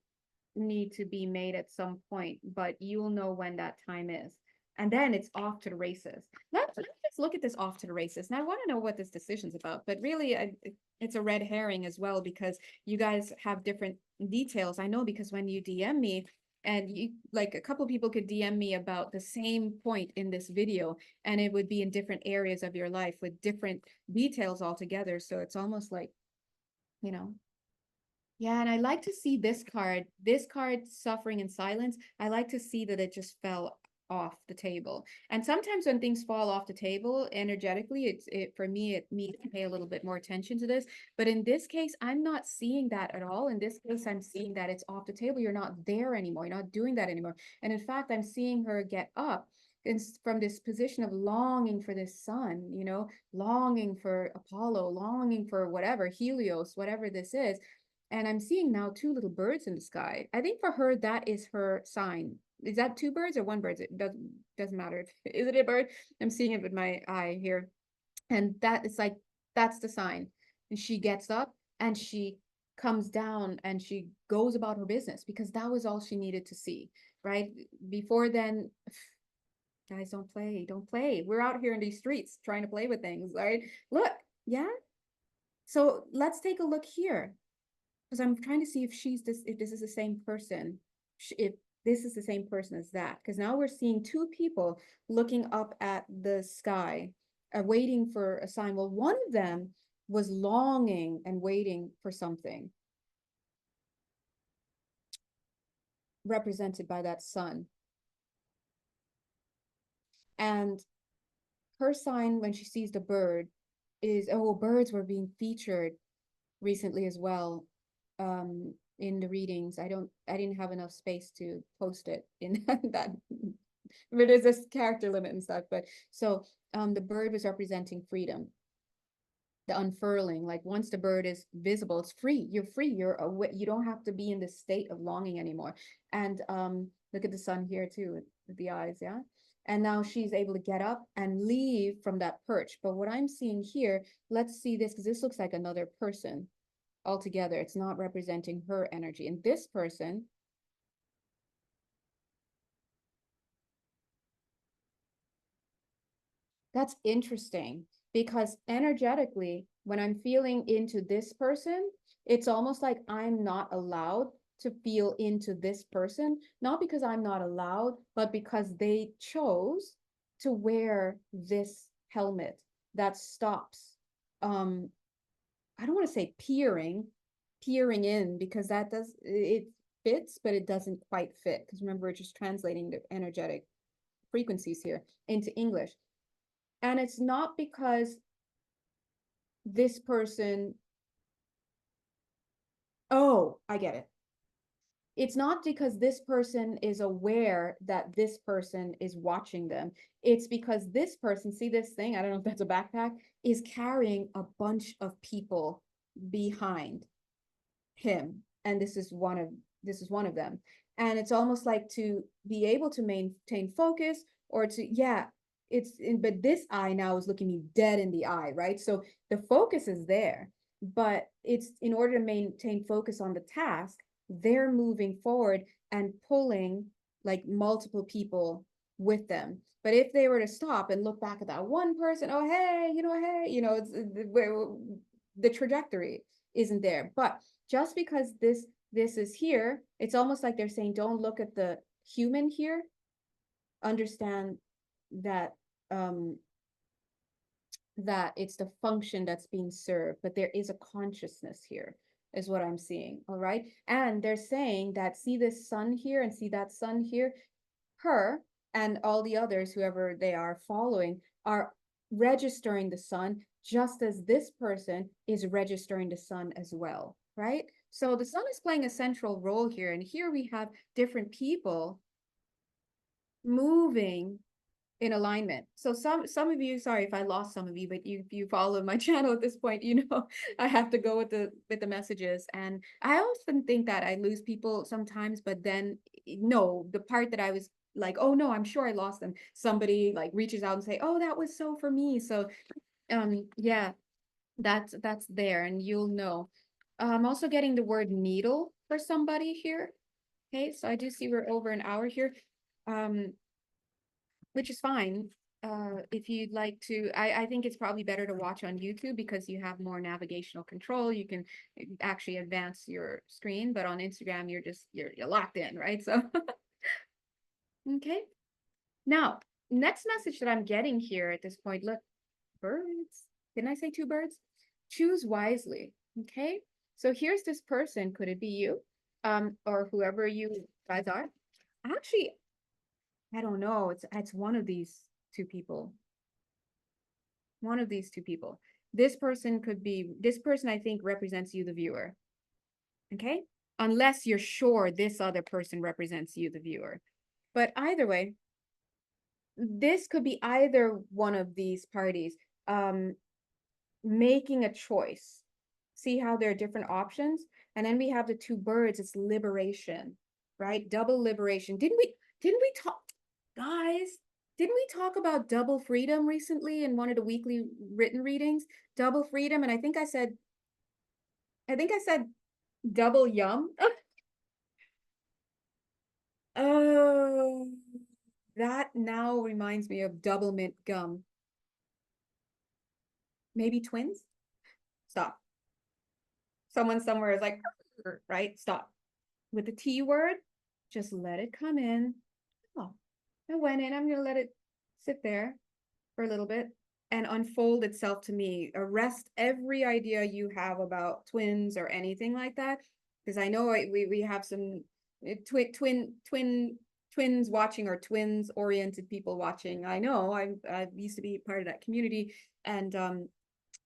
need to be made at some point, but you'll know when that time is. And then it's off to the races. Let's look at this off to the races. Now I want to know what this decision's about, but really it's a red herring as well, because you guys have different details. I know, because when you DM me, and you, like, a couple people could DM me about the same point in this video, and it would be in different areas of your life with different details altogether. So it's almost like, you know, yeah, and I like to see this card, suffering in silence. I like to see that it just fell off the table. And sometimes when things fall off the table energetically, for me, it needs to pay a little bit more attention to this. But in this case, I'm not seeing that at all. In this case, I'm seeing that it's off the table. You're not there anymore. You're not doing that anymore. And in fact, I'm seeing her get up and from this position of longing for this sun, longing for Apollo, longing for whatever, Helios, whatever this is. And I'm seeing now two little birds in the sky. I think for her, that is her sign. Is that two birds or one bird? It doesn't matter. Is it a bird? I'm seeing it with my eye here. And that is like, that's the sign. And she gets up and she comes down and she goes about her business, because that was all she needed to see, right? Before then, guys, don't play. We're out here in these streets trying to play with things, right? Look, yeah. So let's take a look here, because I'm trying to see if this is the same person, if this is the same person as that, because now we're seeing two people looking up at the sky, waiting for a sign. Well, one of them was longing and waiting for something, represented by that sun. And her sign, when she sees the bird, is, oh, birds were being featured recently as well, in the readings. I didn't have enough space to post it in that, but there's this character limit and stuff. But so the bird was representing freedom, the unfurling. Like, once the bird is visible, it's free. You're free. You're away. You don't have to be in this state of longing anymore. And look at the sun here too, with the eyes, yeah. And now she's able to get up and leave from that perch. But what I'm seeing here, let's see this, because this looks like another person altogether. It's not representing her energy. And this person, that's interesting, because energetically, when I'm feeling into this person, it's almost like I'm not allowed to feel into this person, not because I'm not allowed, but because they chose to wear this helmet that stops, I don't want to say peering in, because it fits, but it doesn't quite fit. Because remember, we're just translating the energetic frequencies here into English. And it's not because this person, oh, I get it. It's not because this person is aware that this person is watching them. It's because this person, see this thing, I don't know if that's a backpack, is carrying a bunch of people behind him. And this is one of them. And it's almost like, to be able to maintain focus, or to, yeah, but this eye now is looking me dead in the eye, right? So the focus is there, but it's in order to maintain focus on the task, they're moving forward and pulling like multiple people with them. But if they were to stop and look back at that one person, oh, hey, it's the trajectory isn't there. But just because this is here, it's almost like they're saying, don't look at the human here. Understand that that it's the function that's being served, but there is a consciousness here, is what I'm seeing. All right. And they're saying that, see this sun here and see that sun here, her and all the others, whoever they are following, are registering the sun, just as this person is registering the sun as well, right? So the sun is playing a central role here. And here we have different people moving in alignment. So some of you, sorry if I lost some of you, but you follow my channel at this point, you know I have to go with the messages. And I often think that I lose people sometimes, but then no, the part that I was like, oh no, I'm sure I lost them. Somebody like reaches out and say, oh, that was so for me. So yeah, that's there and you'll know. I'm also getting the word needle for somebody here. Okay, so I do see we're over an hour here. Um, which is fine. If you'd like to, I think it's probably better to watch on YouTube because you have more navigational control. You can actually advance your screen, but on Instagram, you're locked in, right? So, okay. Now, next message that I'm getting here at this point, look, birds. Didn't I say two birds? Choose wisely. Okay. So here's this person. Could it be you? Or whoever you guys are? Actually, I don't know. It's one of these two people. One of these two people. This person could be, this person I think represents you, the viewer. Okay. Unless you're sure this other person represents you, the viewer. But either way, this could be either one of these parties making a choice. See how there are different options? And then we have the two birds, it's liberation, right? Double liberation. Didn't we talk, guys, didn't we talk about double freedom recently in one of the weekly written readings? Double freedom, and I think I said double yum. Oh, that now reminds me of double mint gum. Maybe twins? Stop. Someone somewhere is like, right? Stop. With the T word, just let it come in. Oh, it went in. I'm going to let it sit there for a little bit and unfold itself to me. Arrest every idea you have about twins or anything like that. Because I know we have some twins watching or twins oriented people watching. I know I used to be part of that community. And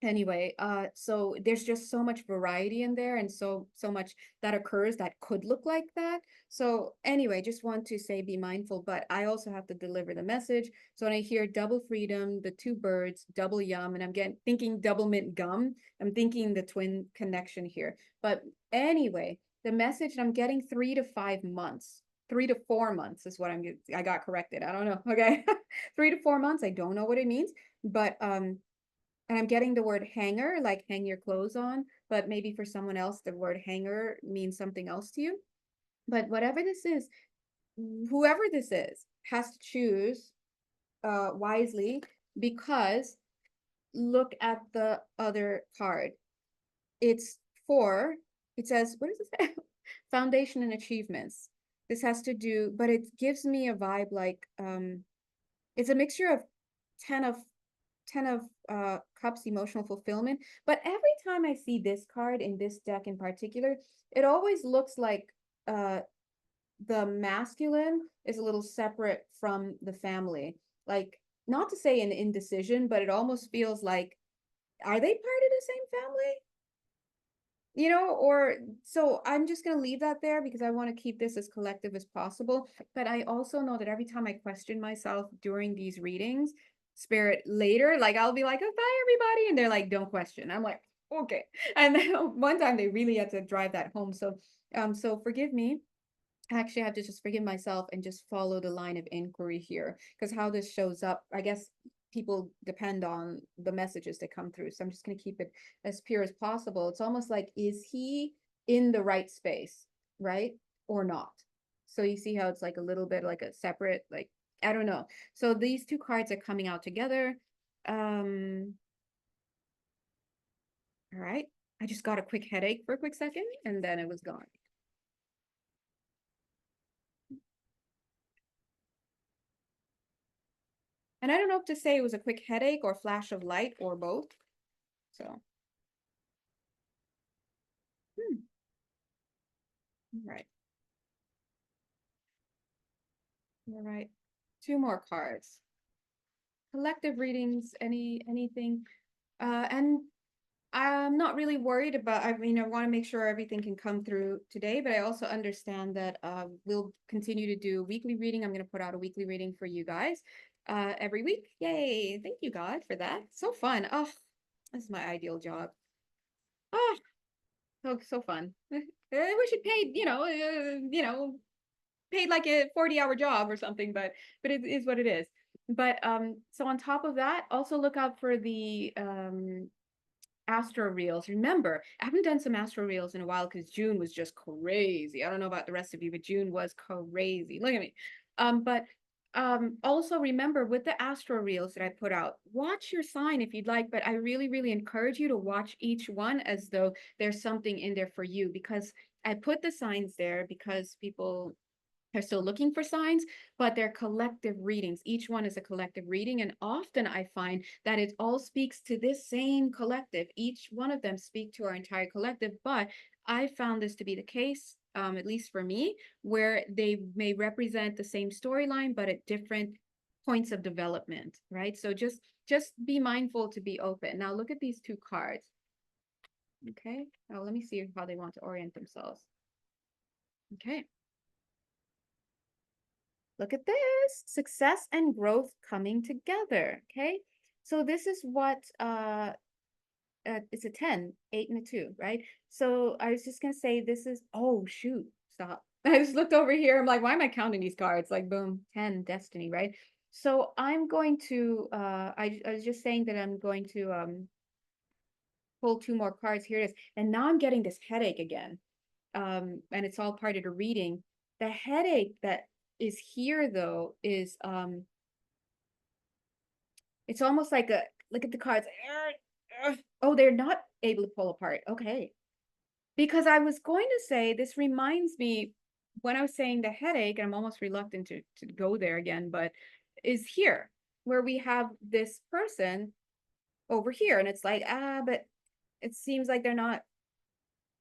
anyway, so there's just so much variety in there and so much that occurs that could look like that. So anyway, just want to say be mindful, but I also have to deliver the message. So when I hear double freedom, the two birds, double yum, and I'm getting thinking double mint gum, I'm thinking the twin connection here. But anyway, the message, I'm getting 3 to 5 months. 3 to 4 months is what I got corrected. I don't know. Okay. 3 to 4 months. I don't know what it means, but and I'm getting the word hanger, like hang your clothes on, but maybe for someone else, the word hanger means something else to you. But whatever this is, whoever this is has to choose wisely, because look at the other card. It's for, it says, what does it say? Foundation and achievements. This has to do, but it gives me a vibe like it's a mixture of 10 of 10 of cups, emotional fulfillment. But every time I see this card in this deck in particular, it always looks like uh the masculine is a little separate from the family. Like, not to say an indecision, but it almost feels like, are they part of the same family? You know, or so I'm just going to leave that there because I want to keep this as collective as possible. But I also know that every time I question myself during these readings, spirit later, like I'll be like, oh, bye everybody. And they're like, don't question. I'm like, okay. And then one time they really had to drive that home. So forgive me. Actually, I have to just forgive myself and just follow the line of inquiry here, because how this shows up, I guess people depend on the messages that come through. So I'm just going to keep it as pure as possible. It's almost like, is he in the right space, right? Or not? So you see how it's like a little bit like a separate, like, I don't know. So these two cards are coming out together. All right. I just got a quick headache for a quick second and then it was gone. And I don't know if to say it was a quick headache or flash of light or both. So, all right. All right. Two more cards. Collective readings, anything. And I'm not really worried about, I mean, I want to make sure everything can come through today, but I also understand that we'll continue to do weekly reading. I'm going to put out a weekly reading for you guys every week. Yay. Thank you, God, for that. So fun. Oh, this is my ideal job. Oh, so fun. I wish it paid, paid like a 40-hour job or something, but it is what it is. But so on top of that, also look out for the astro reels. Remember, I haven't done some astro reels in a while because June was just crazy. I don't know about the rest of you, but June was crazy. Look at me. But also remember with the astro reels that I put out, watch your sign if you'd like, but I really, really encourage you to watch each one as though there's something in there for you, because I put the signs there because people are still looking for signs, but they're collective readings. Each one is a collective reading. And often I find that it all speaks to this same collective. Each one of them speak to our entire collective. But I found this to be the case, at least for me, where they may represent the same storyline, but at different points of development, right? So just be mindful to be open. Now look at these two cards. Okay. Now let me see how they want to orient themselves. Okay. Look at this, success and growth coming together. Okay. So this is what it's a 10, 8 and a 2, right? So I was just gonna say this is, oh shoot, stop. I just looked over here. I'm like, why am I counting these cards? Like boom, 10, destiny, right? So I'm going to I was just saying that I'm going to pull two more cards. Here it is. And now I'm getting this headache again. And it's all part of the reading. The headache that is here though is it's almost like a, look at the cards. Oh, they're not able to pull apart. Okay. Because I was going to say, this reminds me when I was saying the headache, and I'm almost reluctant to go there again, but is here where we have this person over here. And it's like, but it seems like they're not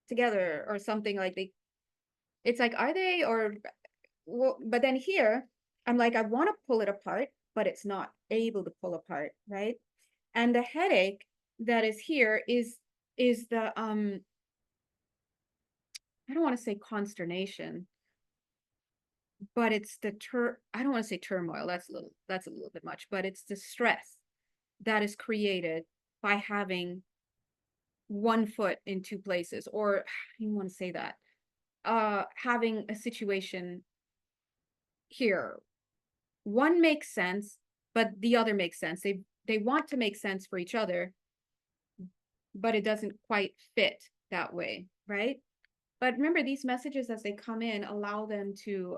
together or something, like it's like, are they, or, well, but then here, I'm like, I want to pull it apart, but it's not able to pull apart, right? And the headache that is here is the I don't want to say consternation, but it's the I don't want to say turmoil. That's a little bit much, but it's the stress that is created by having one foot in two places, or I don't want to say that. Having a situation here. One makes sense, but the other makes sense. They want to make sense for each other, but it doesn't quite fit that way, right? But remember, these messages as they come in, allow them to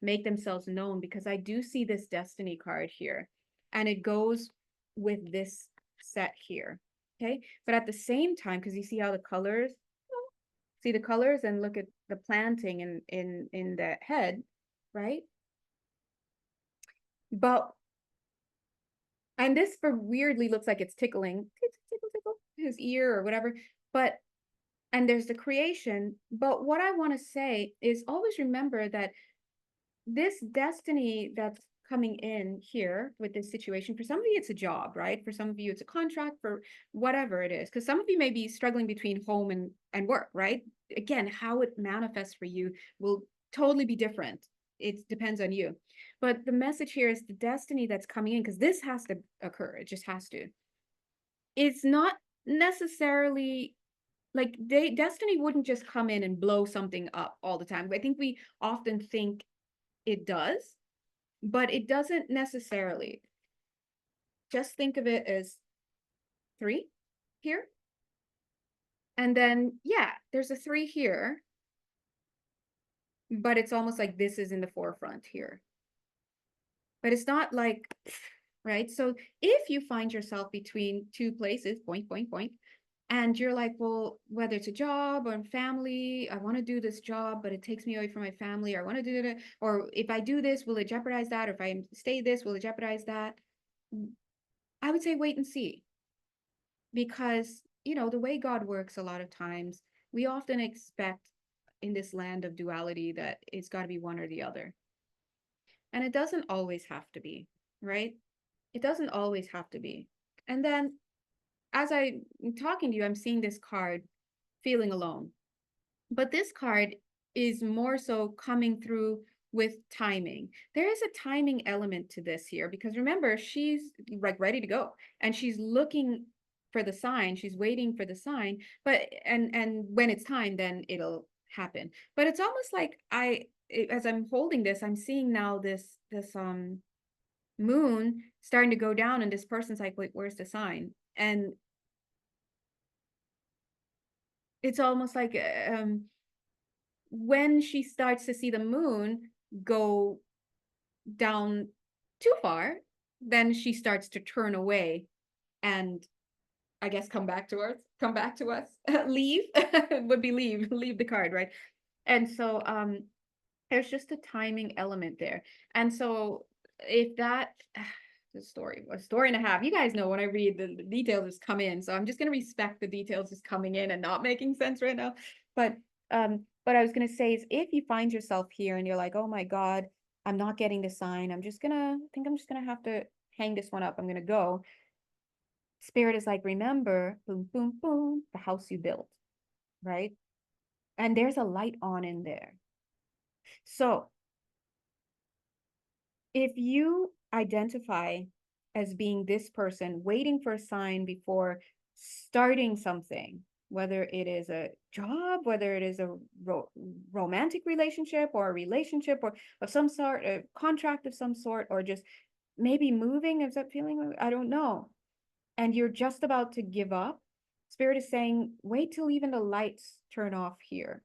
make themselves known, because I do see this destiny card here, and it goes with this set here. Okay. But at the same time, because you see how the colors, see the colors, and look at the planting in the head, right? But, and this for weirdly looks like it's tickling, tickle, tickle, his ear or whatever. But, and there's the creation. But what I want to say is always remember that this destiny that's coming in here with this situation, for some of you it's a job, right? For some of you it's a contract, for whatever it is, because some of you may be struggling between home and work, right? Again, how it manifests for you will totally be different. It depends on you. But the message here is the destiny that's coming in, because this has to occur, it just has to. It's not necessarily like destiny wouldn't just come in and blow something up all the time. I think we often think it does, but it doesn't necessarily. Just think of it as three here. And then, yeah, there's a three here, but it's almost like this is in the forefront here. But it's not like, right? So if you find yourself between two places, point, point, point, and you're like, well, whether it's a job or family, I want to do this job, but it takes me away from my family, or I want to do it, or if I do this, will it jeopardize that? Or if I stay this, will it jeopardize that? I would say wait and see, because, the way God works a lot of times, we often expect in this land of duality that it's got to be one or the other. And it doesn't always have to be, right? It doesn't always have to be. And then as I'm talking to you, I'm seeing this card, feeling alone. But this card is more so coming through with timing. There is a timing element to this here because remember, she's like ready to go and she's looking for the sign. She's waiting for the sign, but and when it's time, then it'll happen. But it's almost like as I'm holding this, I'm seeing now this moon starting to go down, and this person's like, wait, where's the sign? And it's almost like when she starts to see the moon go down too far, then she starts to turn away and I guess come back to us, leave would be leave the card, right? And so there's just a timing element there. And so if that the story, a story and a half, you guys know when I read the details just come in. So I'm just gonna respect the details just coming in and not making sense right now. But what I was gonna say is if you find yourself here and you're like, oh my God, I'm not getting the sign, I think I'm just gonna have to hang this one up. I'm gonna go. Spirit is like, remember, boom, boom, boom, the house you built, right? And there's a light on in there. So if you identify as being this person waiting for a sign before starting something, whether it is a job, whether it is a romantic relationship or a relationship or of some sort, a contract of some sort, or just maybe moving, is that feeling? I don't know. And you're just about to give up. Spirit is saying, wait till even the lights turn off here.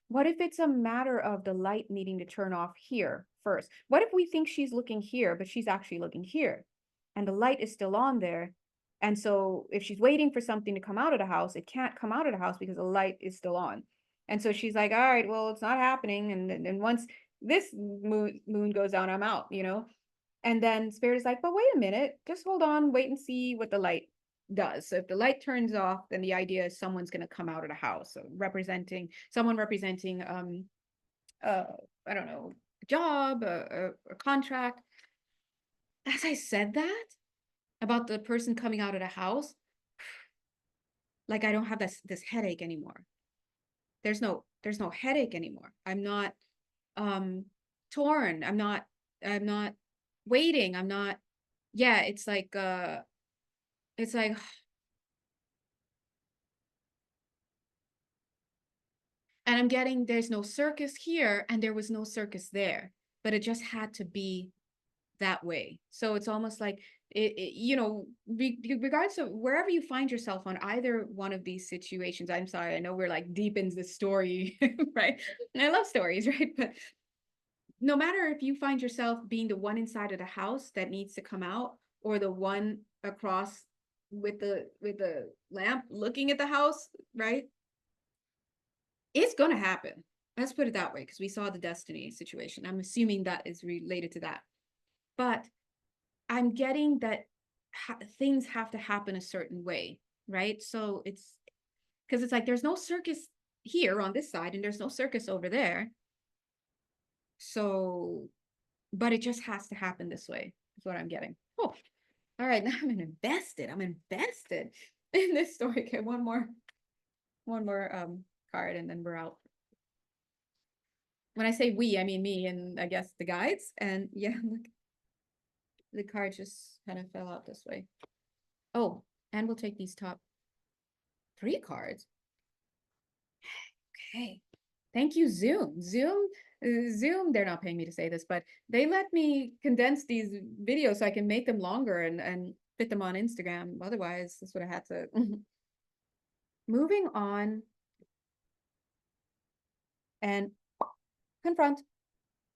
What if it's a matter of the light needing to turn off here first? What if we think she's looking here, but she's actually looking here and the light is still on there? And so if she's waiting for something to come out of the house, it can't come out of the house because the light is still on. And so she's like, all right, well, it's not happening. And once this moon goes down, I'm out, you know? And then Spirit is like, but wait a minute, just hold on, wait and see what the light does. So if the light turns off, then the idea is someone's going to come out of the house, so someone representing uh I don't know, a job, a contract. As I said that about the person coming out of the house, like I don't have this headache anymore. There's no headache anymore. I'm not um torn. I'm not waiting. I'm not, yeah, it's like, and I'm getting there's no circus here and there was no circus there, but it just had to be that way. So it's almost like regards to wherever you find yourself on either one of these situations. I'm sorry, I know we're like deep into the story, right? And I love stories, right? But no matter if you find yourself being the one inside of the house that needs to come out or the one across with the lamp looking at the house, right? It's going to happen. Let's put it that way, because we saw the destiny situation. I'm assuming that is related to that. But I'm getting that things have to happen a certain way, right? So it's because it's like there's no circus here on this side and there's no circus over there. So, but it just has to happen this way, is what I'm getting. Oh, all right. Now I'm invested. I'm invested in this story. Okay, one more card and then we're out. When I say we, I mean me and I guess the guides. And yeah, look, the card just kind of fell out this way. Oh, and we'll take these top 3 cards. Okay. Thank you, Zoom. Zoom, they're not paying me to say this, but they let me condense these videos so I can make them longer and fit them on Instagram. Otherwise, this would have had to. Moving on and confront.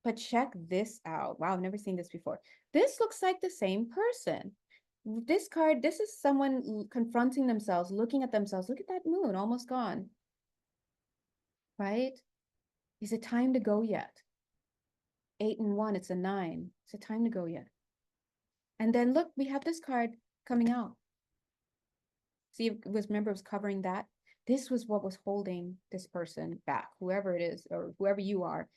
But check this out. Wow, I've never seen this before. This looks like the same person. This card, this is someone confronting themselves, looking at themselves. Look at that moon, almost gone. Right? Is it time to go yet? 8 and 1, it's a 9. Is it time to go yet? And then look, we have this card coming out. See, remember it was covering that. This was what was holding this person back, whoever it is, or whoever you are.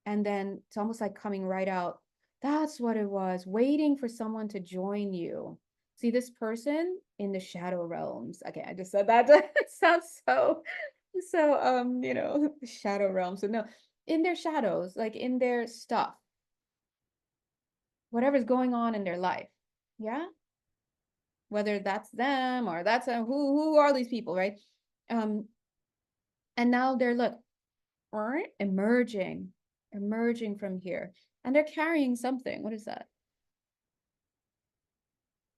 And then it's almost like coming right out. That's what it was. Waiting for someone to join you. See this person in the shadow realms. Okay, I just said that. It sounds so, shadow realms. So no, in their shadows, like in their stuff, whatever's going on in their life. Yeah. Whether that's them or that's who are these people, right? Um, and now they're look, emerging, emerging from here. And they're carrying something. What is that?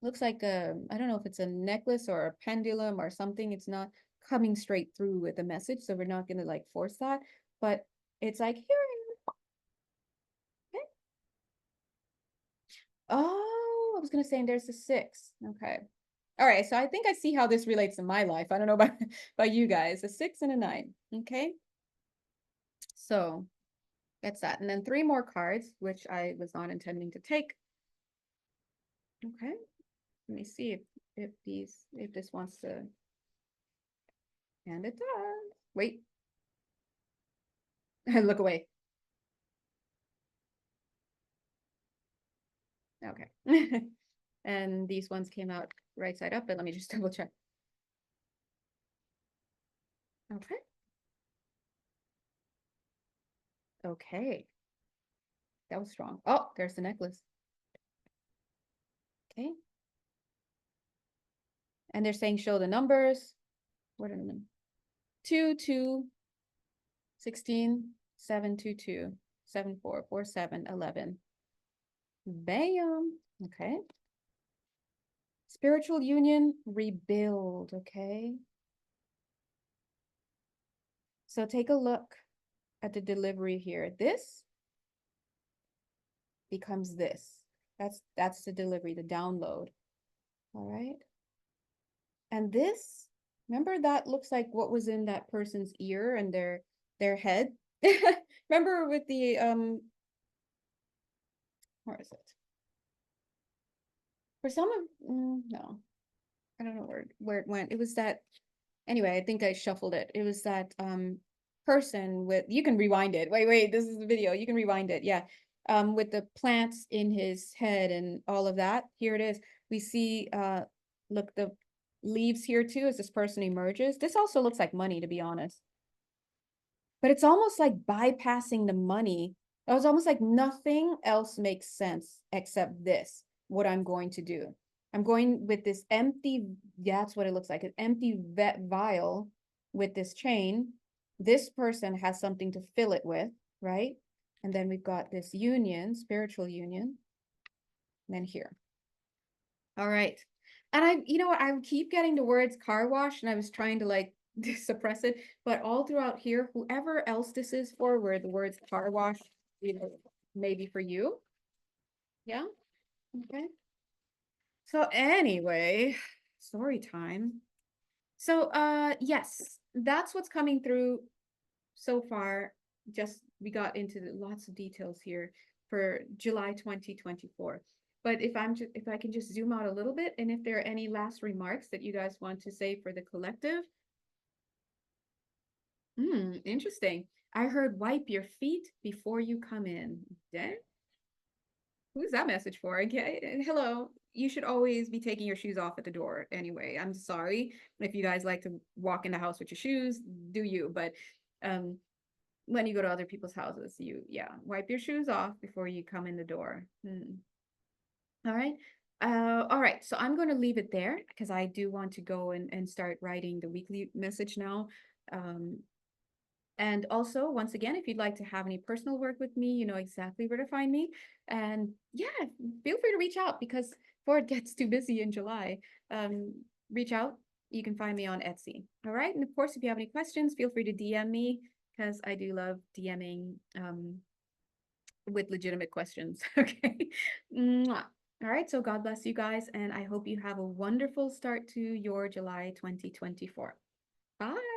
Looks like I don't know if it's a necklace or a pendulum or something. It's not coming straight through with the message, so we're not gonna like force that. But it's like here. Okay. Oh, I was gonna say, and there's a six. Okay. All right. So I think I see how this relates to my life. I don't know about about you guys. A six and a nine. Okay. So that's that. And then three more cards, which I was not intending to take. Okay. Let me see if this wants to, and it does. Wait. Look away. Okay. And these ones came out right side up, but let me just double check. Okay. Okay. That was strong. Oh, there's the necklace. Okay. And they're saying show the numbers. What are the 2, 2, 16, 7, 2, 2, 7, 4, 4, 7, 11. Bam. Okay. Spiritual union, rebuild. Okay. So take a look at the delivery here. This becomes this. That's the delivery, the download. All right. And this, remember that looks like what was in that person's ear and their head? Remember with the where is it? For some of no, I don't know where it went. It was that anyway, I think I shuffled it. It was that person with, you can rewind it. Wait, this is the video. You can rewind it. Yeah. With the plants in his head and all of that. Here it is. We see look, the leaves here too as this person emerges. This also looks like money, to be honest. But it's almost like bypassing the money. It was almost like nothing else makes sense except this, what I'm going to do. I'm going with this empty, that's what it looks like, an empty vet vial with this chain. This person has something to fill it with, right? And then we've got this union, spiritual union, and then here. All right. And you know what, I keep getting the words car wash and I was trying to like suppress it, but all throughout here, whoever else this is for, where the words car wash, maybe for you. Yeah. Okay. So anyway, story time. So yes, that's what's coming through so far. Just we got into lots of details here for July 2024. But if I can just zoom out a little bit, and if there are any last remarks that you guys want to say for the collective. Interesting. I heard wipe your feet before you come in. Yeah. Who's that message for? Okay. Hello. You should always be taking your shoes off at the door anyway. I'm sorry if you guys like to walk in the house with your shoes, do you? But when you go to other people's houses, wipe your shoes off before you come in the door. All right. All right. So I'm going to leave it there because I do want to go and start writing the weekly message now. And also, once again, if you'd like to have any personal work with me, you know exactly where to find me. And yeah, feel free to reach out because before it gets too busy in July, reach out. You can find me on Etsy. All right. And of course, if you have any questions, feel free to DM me because I do love DMing with legitimate questions. Okay. Mwah. All right. So God bless you guys. And I hope you have a wonderful start to your July 2024. Bye.